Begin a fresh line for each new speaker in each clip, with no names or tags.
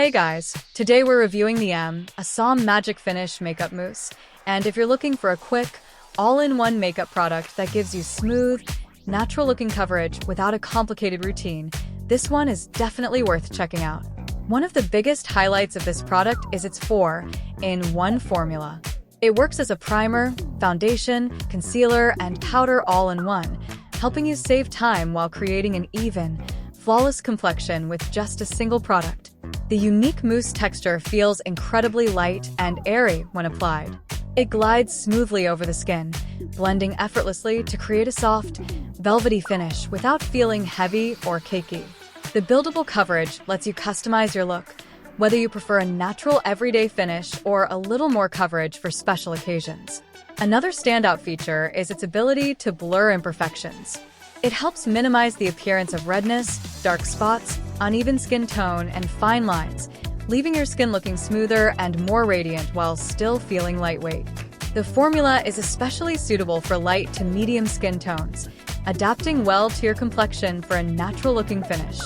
Hey guys, today we're reviewing the Asam Magic Finish Makeup Mousse. And if you're looking for a quick, all-in-one makeup product that gives you smooth, natural-looking coverage without a complicated routine, this one is definitely worth checking out. One of the biggest highlights of this product is its 4-in-1 formula. It works as a primer, foundation, concealer, and powder all in one, helping you save time while creating an even, flawless complexion with just a single product. The unique mousse texture feels incredibly light and airy when applied. It glides smoothly over the skin, blending effortlessly to create a soft, velvety finish without feeling heavy or cakey. The buildable coverage lets you customize your look, whether you prefer a natural everyday finish or a little more coverage for special occasions. Another standout feature is its ability to blur imperfections. It helps minimize the appearance of redness, dark spots, uneven skin tone, and fine lines, leaving your skin looking smoother and more radiant while still feeling lightweight. The formula is especially suitable for light to medium skin tones, adapting well to your complexion for a natural-looking finish.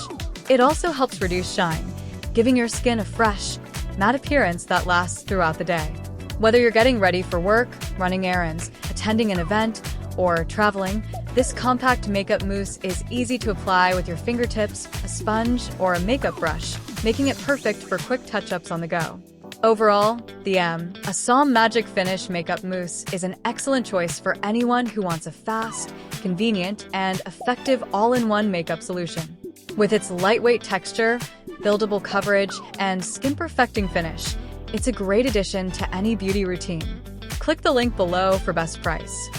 It also helps reduce shine, giving your skin a fresh, matte appearance that lasts throughout the day. Whether you're getting ready for work, running errands, attending an event, or traveling, this compact makeup mousse is easy to apply with your fingertips, a sponge, or a makeup brush, making it perfect for quick touch-ups on the go. Overall, the Asam Magic Finish Makeup Mousse is an excellent choice for anyone who wants a fast, convenient, and effective all-in-one makeup solution. With its lightweight texture, buildable coverage, and skin-perfecting finish, it's a great addition to any beauty routine. Click the link below for best price.